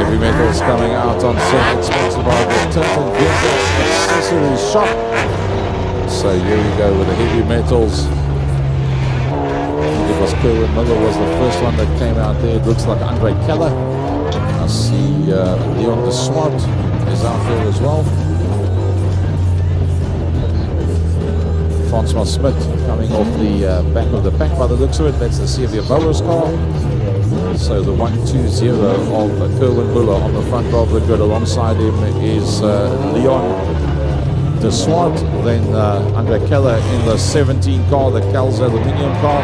Heavy metals coming out on set, sponsored by the Tintin Vehicles Accessories Shop. So here we go with the heavy metals. It was Kerwin Miller was the first one that came out there. It looks like Andre Keller. I see Leon de Swart is out there as well. Francois Smith coming off the back of the pack by the looks of it. That's the Xavier Bowers car. So the 120 of Kerwin Miller on the front of the grid. Alongside him is Leon de Swart. Then Andre Keller in the 17 car, the Kel's aluminium car.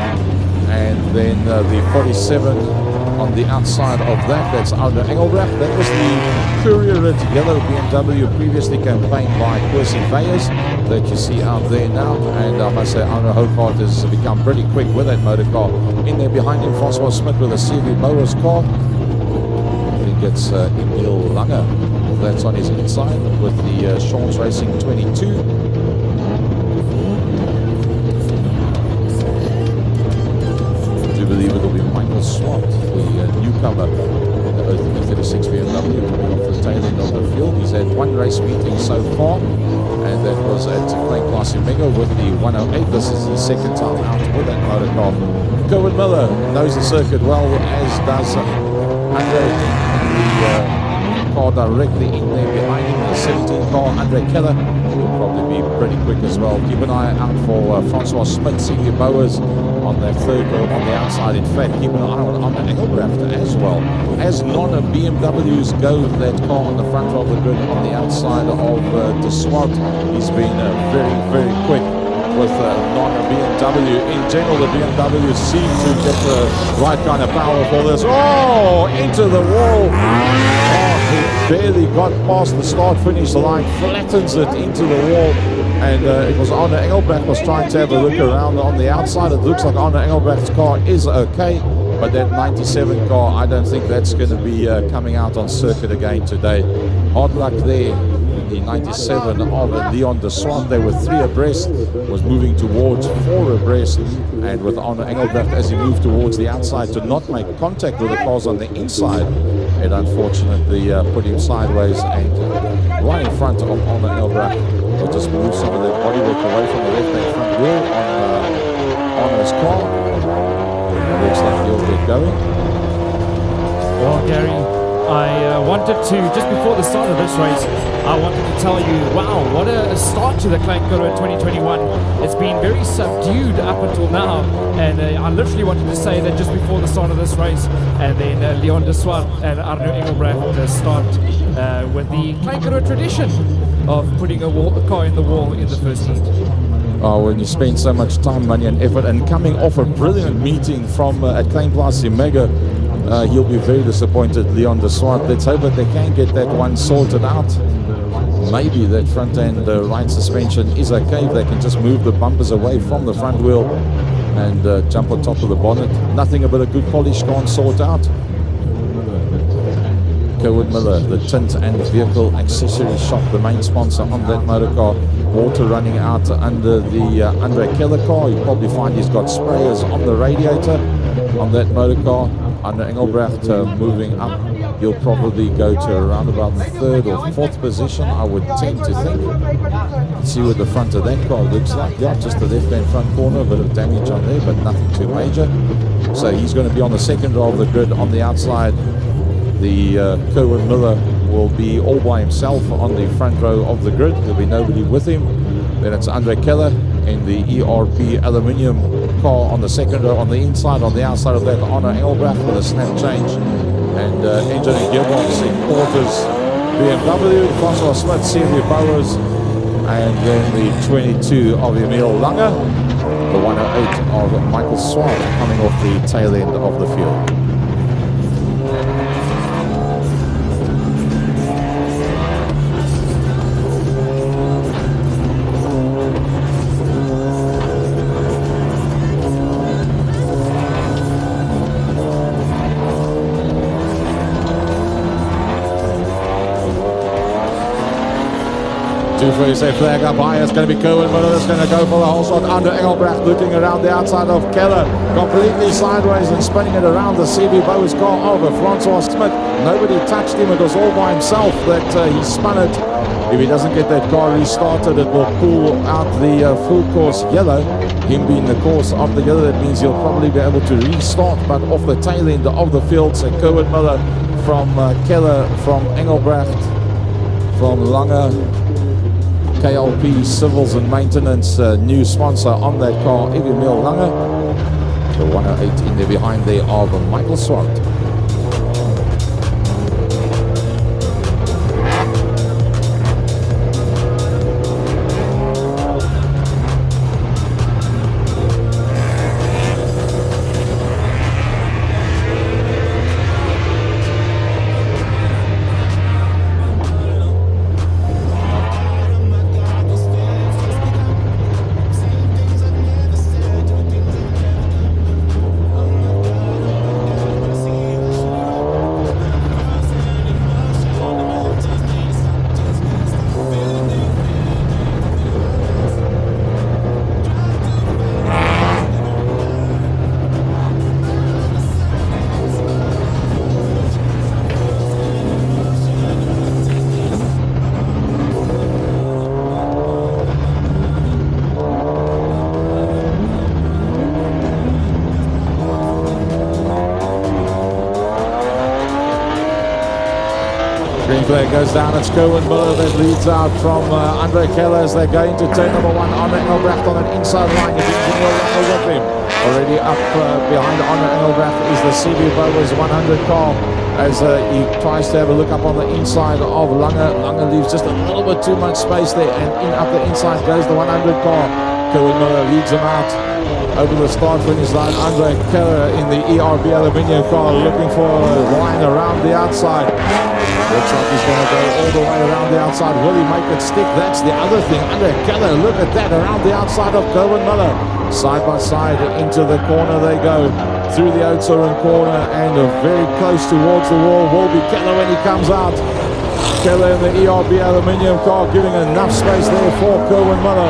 And then the 47 on the outside of that, that's Arno Engelbrecht. That was the Courier yellow BMW previously campaigned by Percy Veyers that you see out there now. And I must say, Arno Hougaard has become pretty quick with that motor car. In there behind him, Francois Smith with a CV Bowers car. I think it's Emil Lange. That's on his inside with the Shawns Racing 22. I believe it will be Michael Swart, the newcomer in the 36 BMW, coming off the tail end of the field. He's had one race meeting so far, and that was at Klein Karoo Kampioenskappe with the 108. This is his second time out with that motor car. Kerwin Miller knows the circuit well, as does Andre, the car directly in there behind him, the 17 car, Andre Keller. Will probably be pretty quick as well. Keep an eye out for Francois Smith, Senior Bowers on that third row on the outside. In fact, keep an eye on Arno Engelbrecht as well. As non-BMWs go, that car on the front of the grid on the outside of de Swart. He's been very, very quick with non-BMW. In general, the BMWs seem to get the right kind of power for this. Oh, into the wall. He barely got past the start-finish line, flattens it into the wall, and it was Arno Engelbrecht was trying to have a look around on the outside. It looks like Arno Engelbrecht's car is okay, but that 97 car, I don't think that's going to be coming out on circuit again today. Hard luck there. The 97 of Leon de Swart, they were 3 abreast, was moving towards 4 abreast, and with Arno Engelbrecht as he moved towards the outside to not make contact with the cars on the inside, it unfortunately put him sideways, and right in front of Arno Engelbrecht will just move some of that bodywork away from the left-hand front wheel on his car. It looks like he'll get going. Well, Gary, I wanted to, just before the start of this race, I wanted to tell you, wow, what a start to the Klein Karoo 2021. It's been very subdued up until now, and I literally wanted to say that just before the start of this race, and then Leon de Swart and Arno Engelbrecht start with the Klein Karoo tradition of putting a car in the wall in the first heat. Oh, when you spend so much time, money and effort, and coming off a brilliant meeting from at Klein Karoo Kampioenskappe, he'll be very disappointed, Leon de Swart. Let's hope that they can get that one sorted out. Maybe that front end right suspension is okay if they can just move the bumpers away from the front wheel and jump on top of the bonnet. Nothing but a good polish can't sort out. Kerwin Miller, the Tint and Vehicle Accessory Shop, the main sponsor on that motor car. Water running out under the Andre Keller car. You'll probably find he's got sprayers on the radiator on that motor car. Arno Engelbrecht moving up. He'll probably go to around about the 3rd or 4th position, I would tend to think. Let's see what the front of that car looks like. Yeah, just the left-hand front corner, a bit of damage on there, but nothing too major. So he's going to be on the 2nd row of the grid on the outside. The Kerwin Miller will be all by himself on the front row of the grid. There'll be nobody with him. Then it's Andre Keller in the ERP aluminium car on the 2nd row. On the inside, on the outside of that, Arno Engelbrecht with a snap change. And engine and gearbox in quarters, BMW, Francois Smith, Xavier Bowers, and then the 22 of Emil Lange, the 108 of Michael Swart coming off the tail end of the field. Two first, they flag up high. It's going to be Kerwin Miller that's going to go for the whole shot. Arno Engelbrecht looking around the outside of Keller, completely sideways and spinning it around the CB Bowes car over Francois Smith. Nobody touched him. It was all by himself that he spun it. If he doesn't get that car restarted, it will pull out the full course yellow. Him being the course of the yellow, that means he'll probably be able to restart, but off the tail end of the field. So Kerwin Miller from Keller, from Engelbrecht, from Lange, KLP Civils and Maintenance, new sponsor on that car, Emil Lange. The 108 in there behind there of Michael Swart. Green flag goes down. It's Kerwin Miller that leads out from Andre Keller as they go into turn number 1. Arno Engelbrecht on an inside line. If Emil Lange with him. Already up behind Arno Engelbrecht is the CB Bowes 100 car as he tries to have a look up on the inside of Lange. Lange leaves just a little bit too much space there, and in up the inside goes the 100 car. Kerwin Miller leads him out over the start finish line. Andre Keller in the ERB aluminium car looking for a line around the outside. Looks like he's going to go all the way around the outside. Will he make it stick? That's the other thing. Andre Keller, look at that, around the outside of Kerwin Miller. Side by side into the corner they go. Through the Oudtshoorn corner and very close towards the wall will be Keller when he comes out. Keller in the ERB aluminium car giving enough space there for Kerwin Miller.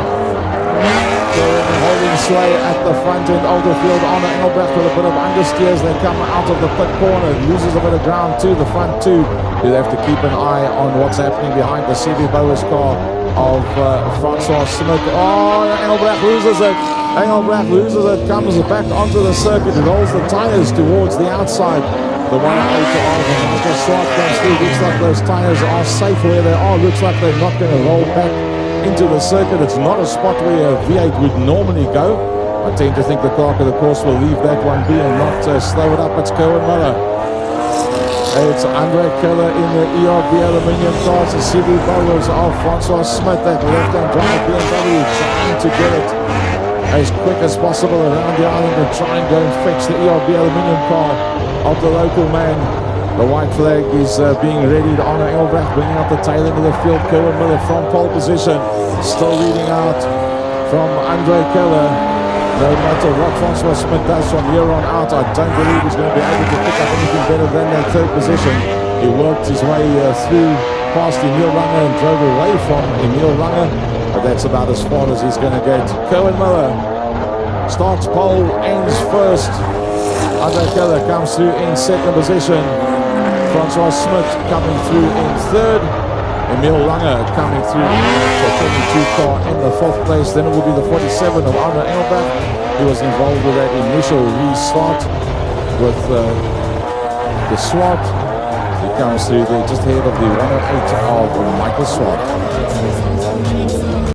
Holding sway at the front end of the field. Arno Engelbrecht with a bit of understeers. They come out of the pit corner, loses a bit of ground to the front two. You'll have to keep an eye on what's happening behind the CB Bowes car of Francois Smith. Oh, Engelbrecht loses it. Engelbrecht loses it, comes back onto the circuit, rolls the tires towards the outside. The 108 of Michael Swart comes through. Looks like those tires are safe where they are. Looks like they're not going to roll back into the circuit. It's not a spot where a V8 would normally go. I tend to think the clerk of the course will leave that one be and not slow it up. It's Kerwin Miller. It's Andre Keller in the ERB aluminium cars. The CB Bowes of Francois Smith, that left-hand drive BMW, trying to get it as quick as possible around the island and try and go and fix the ERB aluminium car of the local man. The white flag is being readied. Arno Engelbrecht bringing up the tail end of the field. Kerwin Miller from pole position. Still leading out from Andre Keller. No matter what Francois Smith does from here on out, I don't believe he's going to be able to pick up anything better than that third position. He worked his way through past Emil Lange and drove away from Emil Lange. But that's about as far as he's going to get. Kerwin Miller starts pole, ends first. Andre Keller comes through in second position. Francois Smith coming through in third. Emil Lange coming through in the 22 car in the fourth place. Then it will be the 47 of Arno Engelbrecht. He was involved with that initial restart with the Swart. He comes through there just ahead of the 108 of Michael Swart.